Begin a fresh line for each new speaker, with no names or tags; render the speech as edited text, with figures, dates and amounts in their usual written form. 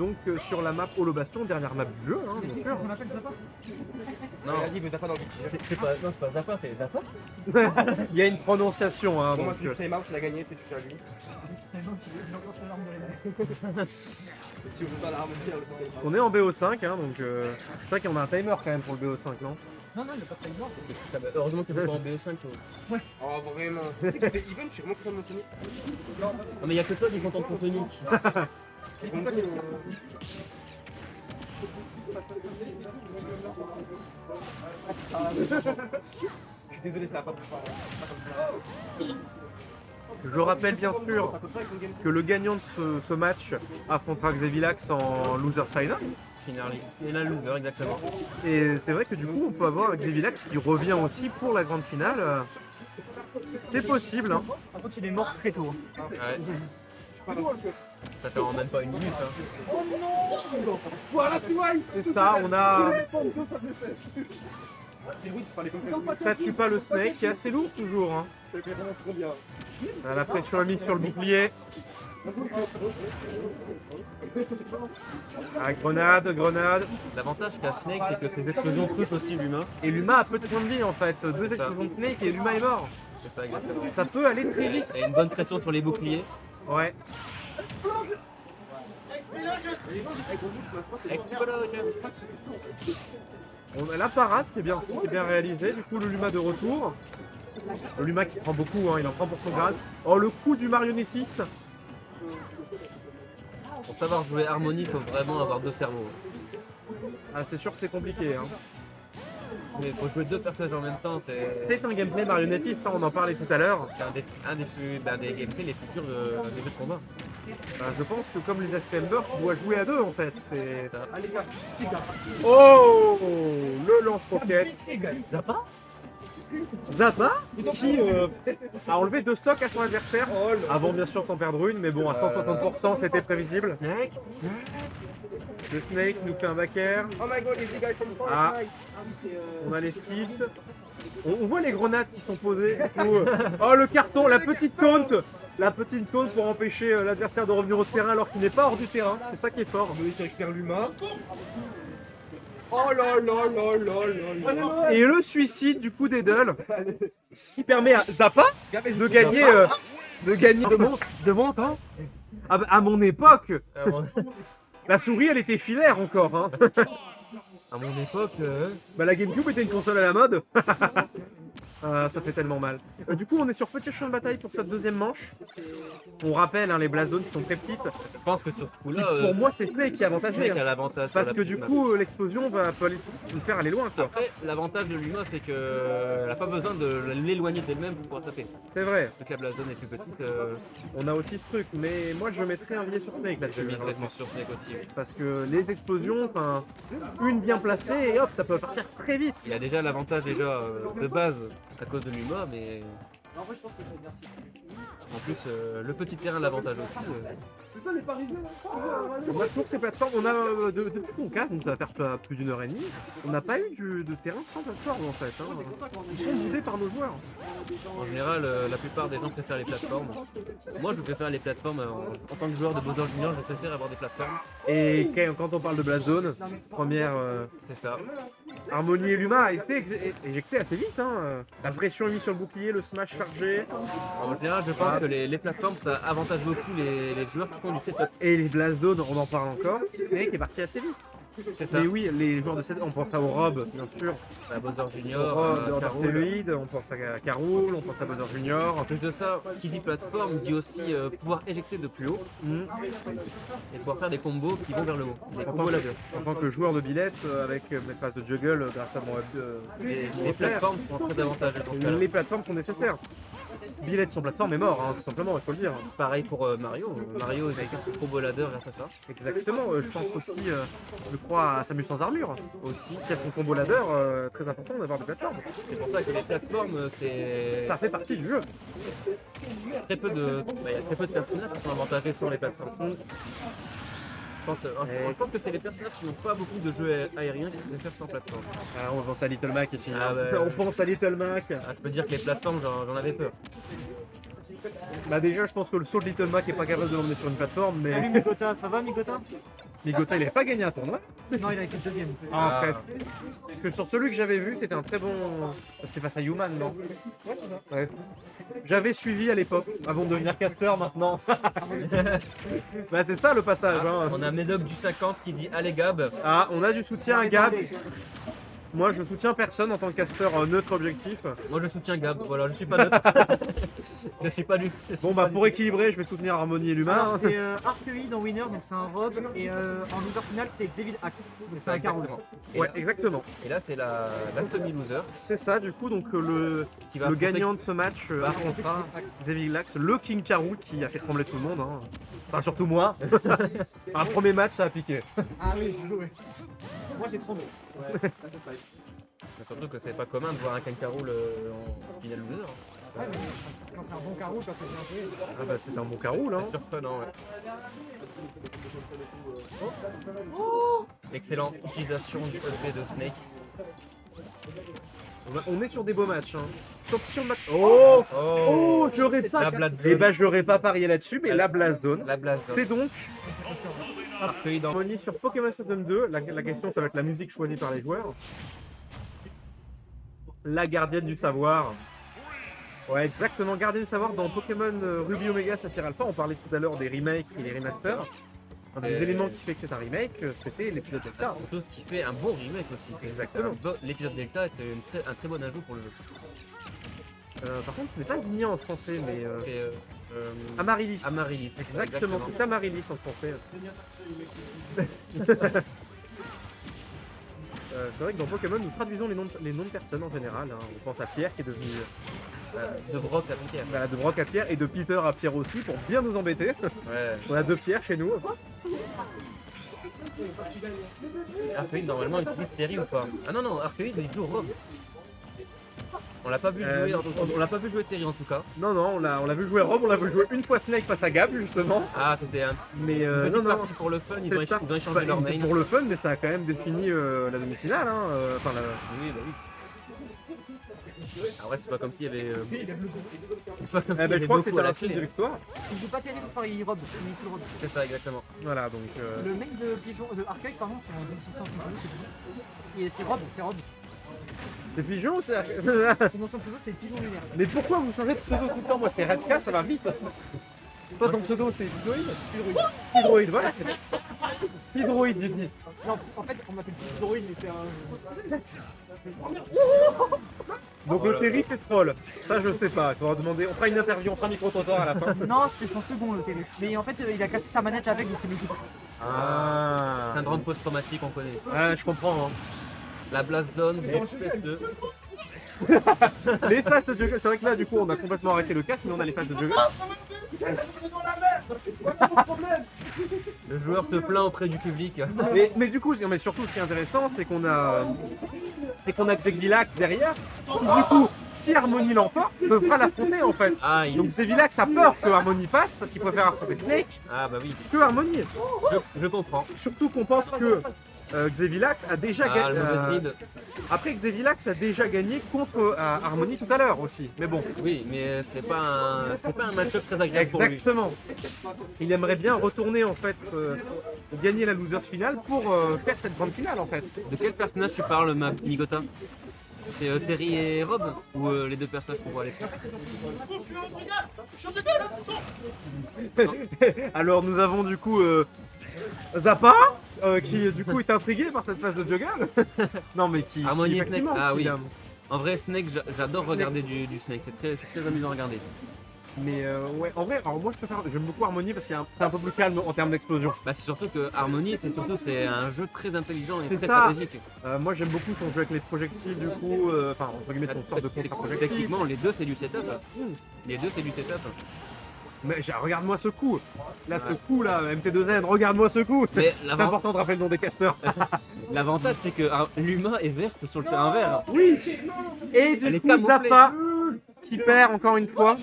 donc sur la map Holo Bastion, dernière map du jeu. Hein, bien sûr.
On appelle Zappa?
Non,
Elle a dit, mais t'as pas dans le beach.
c'est pas Zappa, c'est Zappa.
Il y a une prononciation. Hein,
Bon, moi,
donc,
c'est du Playmark, il a gagné, c'est du à lui.
T'es gentil, il a encore fait l'arme de la main.
Si vous pas l'arme, le Playmark.
on est en BO5, hein, donc c'est vrai qu'on a un timer quand même pour le BO5, non?
Non, non, il n'y a pas de timer.
Heureusement que t'es pas en BO5 toi.
Oh, vraiment. Tu sais que c'est Even, je suis vraiment content de mon Sonic.
Non mais y'a que toi qui est content de ton Sonic.
Je suis désolé, ça va pas plus fort.
Je rappelle bien sûr que le gagnant de ce match affrontera Xevilax en loser final.
Finally. C'est la loser, exactement.
Et c'est vrai que du coup on peut avoir Xevilax qui revient aussi pour la grande finale. C'est possible. Hein.
Par contre, il est mort très tôt.
Ouais. Ça fait en même pas une minute. Hein.
Voilà, tu vois,
C'est ça, on a
Et oui, ça les comptes.
ça tue pas le Snake qui est assez lourd toujours. Hein.
C'est vraiment trop bien.
La pression est mise sur le bouclier. Ah, grenade.
L'avantage qu'a Snake, c'est que ses explosions touchent aussi l'humain.
Et l'humain a peu de points de vie en fait. Deux explosions de Snake et l'humain est mort.
C'est ça, exactement.
Ça peut aller très vite.
Et une bonne pression sur les boucliers.
Ouais. On a la parade qui est bien réalisée. Du coup, le Luma de retour. Le Luma qui prend beaucoup, hein, il en prend pour son grade. Oh, le coup du marionnettiste.
Pour savoir jouer Harmony, il faut vraiment avoir deux cerveaux.
Ah, c'est sûr que c'est compliqué. Hein.
Mais il faut jouer deux personnages en même temps,
C'est un gameplay marionnettiste, hein, on en parlait tout à l'heure.
des gameplays les plus durs des jeux de combat.
Je pense que comme les Esclamber, tu dois jouer à deux en fait. C'est...
Allez, gars, petit gars.
Oh, le lance-roquette.
Zappa
Zappa qui a enlevé 2 stocks à son adversaire. Avant bien sûr d'en perdre une, mais bon à 160% c'était prévisible.
Snake.
Le Snake nous fait un back air.
Oh my god, les guys from
Ah.
Fortnite.
On a les skills. On voit les grenades qui sont posées. Du coup, oh le carton, la petite taunt. La petite taunt pour empêcher l'adversaire de revenir au terrain alors qu'il n'est pas hors du terrain. C'est ça qui est fort.
Nous, qui récupère l'humain. Oh là là là là là.
Et le suicide du coup d'Edel qui permet à Zappa de gagner de monte, hein. Ah bah, à mon époque, la souris elle était filaire encore. Hein.
À mon époque,
Bah, la GameCube était une console à la mode. Ah, ça fait tellement mal. Du coup, on est sur petit champ de bataille pour cette deuxième manche. On rappelle hein, les blast zones qui sont très petites.
je pense que sur ce coup-là,
Pour moi, c'est Snake qui est avantagé.
Snake a
Hein.
l'avantage. sur
Parce
la
que du
petite
coup, l'explosion peut nous faire aller loin.
map.
Quoi.
Après, l'avantage de l'humain, c'est qu'elle n'a pas besoin de l'éloigner d'elle-même pour pouvoir taper.
C'est vrai.
Vu que la blast zone est plus petite,
On a aussi ce truc. Mais moi, je mettrais un billet sur Snake
je
là-dessus.
mets complètement sur Snake aussi. Oui.
Parce que les explosions, enfin, une bien placée et hop, ça peut partir très vite.
Il y a déjà l'avantage de base à cause de l'humain, mais
En vrai, je pense que c'est merci.
en plus le petit terrain l'avantage aussi.
C'est ça les Parisiens là.
On a toujours ces plateformes, on a depuis qu'on casse, donc ça va faire plus d'une heure et demie, on n'a pas eu de terrain sans plateforme en fait. Hein. Ils sont boudés par nos joueurs.
En général, la plupart des gens préfèrent les plateformes. Moi, je préfère les plateformes. En tant que joueur de Bowser Junior, je préfère avoir des plateformes.
Et quand on parle de Blast Zone, première
C'est ça.
Harmonie et Luma a été éjecté assez vite. Hein. La pression est mise sur le bouclier, le smash chargé.
En général, je pense que les plateformes, ça avantage beaucoup les joueurs qui font du setup.
Et les Blast Zone, on en parle encore, Snake est parti assez vite.
C'est ça.
Mais oui, les joueurs de setup, on pense à Rob, bien sûr.
À Bowser Junior,
Rob,
Carol.
Astéroïde, on pense à Carol, on pense à Bowser Junior.
En plus de ça, qui dit plateforme dit aussi pouvoir éjecter de plus haut et pouvoir faire des combos qui vont vers le haut. Des combos laser.
En tant que joueur de billette, avec mes phases de juggle grâce à mon
Les plateformes sont très avantageuses dans ce cas-là.
les plateformes sont nécessaires. Billette sans plateforme est mort, hein, tout simplement, il faut le dire.
Pareil pour Mario. Mario il va faire son combo ladder grâce à ça.
Exactement, je pense aussi, je crois à Samus sans armure,
Aussi.
qui a son combo ladder, très important d'avoir des plateformes.
C'est pour ça que les plateformes, c'est
Ça fait partie du jeu.
très peu de. Il y a très peu de personnages qui sont avantagés sans les plateformes. Je pense que c'est les personnages qui n'ont pas beaucoup de jeux aériens qui préfèrent sans plateforme.
Ah, on pense à Little Mac ici.
Ah,
hein.
ouais.
On pense à Little Mac.
Ah, je peux dire que les plateformes, j'en avais peur.
Bah déjà, je pense que le saut de Little Mac est pas capable de l'emmener sur une plateforme,
Salut
mais
Migota, ça va Migota?
Migota, il avait pas gagné un tournoi.
Non, il a été le deuxième.
Ah,
Ah.
presque. Parce que sur celui que j'avais vu, c'était un très bon. C'était face à Human, non? Ouais. J'avais suivi à l'époque, avant de devenir caster maintenant. Bah, c'est ça le passage.
Ah,
Hein.
on a Médoc du 50 qui dit allez Gab.
Ah, on a du soutien à Gab. Moi, je soutiens personne en tant que caster neutre objectif.
Moi je soutiens Gab, voilà, je suis pas neutre. Je suis pas du.
Bon, bah, pour équilibrer, je vais soutenir Harmonie et l'humain.
Alors, et Arcueil en winner, donc c'est un robe, et en loser final, c'est Xevil Axe, donc c'est un carreau.
Ouais, exactement.
Et là c'est la semi-loser
C'est ça, du coup, donc le
qui va
le
affronter-
gagnant de ce match affrontera Xavier Lax, le King Carol qui a fait trembler tout le monde. Hein. Enfin, surtout moi. Un premier match, ça a piqué.
Ah oui, tu joues, ouais. Moi j'ai trop
Mais surtout que c'est pas commun de voir un Kankaroo en finale loser.
Ouais, mais quand c'est un bon carreau, quand c'est bien joué.
Ah bah, c'est un bon Carol. Hein.
Surprenant, ouais. Excellente utilisation du EV de Snake.
On est sur des beaux matchs. Hein. Sur le match. Oh,
Oh,
j'aurais pas.
La Blast
Eh
Zone.
bah, j'aurais pas parié là-dessus, mais la Blast Zone.
La Blast Zone.
C'est donc
Arcueil dans.
Harmonie sur Pokémon Stadium 2. La question, ça va être la musique choisie par les joueurs. La gardienne du savoir. Ouais, exactement, gardienne du savoir dans Pokémon Ruby Omega Sapphire Alpha. On parlait tout à l'heure des remakes et des remasters. Un des éléments qui fait que c'est un remake, c'était l'épisode Delta.
Surtout ce qui fait un bon remake aussi. C'est
Exactement.
L'épisode Delta est un très bon ajout pour le jeu.
Par contre, ce n'est pas Vigny en français, mais
C'est
Amaryllis.
Amaryllis.
Exactement, c'est Amaryllis en français. C'est vrai que dans Pokémon, nous traduisons les noms de personnes en général. Hein. On pense à Pierre qui est devenu
De Brock à Pierre.
voilà, de Brock à Pierre et de Peter à Pierre aussi pour bien nous embêter.
Ouais.
On a deux Pierres chez nous.
Arcueil normalement utilise Terry ou pas? Ah non, non, Arcueil il joue Rob. On l'a pas vu jouer, on l'a pas vu jouer Terry en tout cas.
Non, non, on l'a vu jouer Rob, on l'a vu jouer une fois Snake face à Gab justement.
Ah, c'était un petit.
Mais
Une
non, non,
partie pour le fun, ils
c'est
ont,
ça.
ils ont échangé
Bah,
leur main.
pour le fun, mais ça a quand même défini la demi-finale. Hein. Enfin,
Oui, bah oui. Ah ouais, c'est pas comme s'il y avait. C'est pas comme
eh
s'il y
ben,
avait
je crois que
beaucoup
c'était
à la
un signe de
clé.
victoire.
Il joue pas terrible, enfin il robe, il full robe.
C'est ça, exactement.
Voilà, donc.
Le mec de Pigeon, de Arcueil, pardon, c'est en 2600, c'est bon. Et c'est robe, c'est robe.
C'est Pigeon ou c'est.
Son ancien pseudo, c'est Pigeon lunaire.
Mais pourquoi vous changez de pseudo tout le temps? Moi, c'est Redka, ça va vite. Toi, ton pseudo, c'est Hydroïde. Hydroïde, voilà, c'est Hydroïde, du dit.
Non, en fait, on m'appelle Hydroïde, mais c'est un.
Donc le Terry, c'est troll. Ça, je sais pas. Tu vas demander. On fera une interview, on fera un micro-trottoir à la fin.
Non, c'est son second le télé. Mais en fait, il a cassé sa manette avec, donc il ne joue pas.
Ah.
Syndrome post-traumatique, on connaît.
Ouais, je comprends. Hein.
La Blast Zone, PS2.
Les phases de juggle, c'est vrai que là, du coup, on a complètement arrêté le casque, mais on a les phases de juggle.
Le joueur se plaint auprès du public.
Mais du coup, mais surtout, ce qui est intéressant, c'est qu'on a Xegvilax derrière. Qui, du coup, si Harmonie l'emporte, ne peut pas l'affronter en fait.
Ah,
Donc Xegvilax a peur que Harmonie passe parce qu'il préfère affronter Snake
Ah bah oui,
que Harmonie.
je comprends.
Surtout qu'on pense que Xegvilax a déjà
Ah,
gagné.
le mauvais lead.
Après, Xegvilax a déjà gagné contre Harmonie tout à l'heure aussi. Mais bon,
Oui, mais c'est pas un match-up très agréable pour lui.
exactement. Il aimerait bien retourner en fait, gagner la losers finale pour faire cette grande finale en fait.
De quel personnage tu parles, Migota? C'est Terry et Rob ou les deux personnages qu'on voit à l'écran?
Alors nous avons du coup Zappa qui du coup est intrigué par cette phase de juggle. Non mais qui
Harmonie et Snake.
effectivement,
Ah oui.
qui a-
En vrai, Snake, j'adore regarder du Snake, c'est très amusant à regarder.
Mais ouais, en vrai, alors moi j'aime beaucoup Harmonie parce qu'il y a c'est un peu plus calme en termes d'explosion.
Bah c'est surtout que Harmonie, c'est un jeu très intelligent et
C'est
très
ça.
stratégique.
Moi j'aime beaucoup son jeu avec les projectiles du coup, enfin entre guillemets son sorte de contre-projectile.
Techniquement, les deux c'est du setup. Les deux c'est du setup.
Mais regarde-moi ce coup. Là ce coup là, MT2N, regarde-moi ce coup.
Mais
C'est important de rappeler le nom des casteurs.
l'avantage c'est que l'humain est verte sur le terrain vert.
Oui. Et
Elle
du
est
coup
camouflée.
Zappa qui perd encore une fois.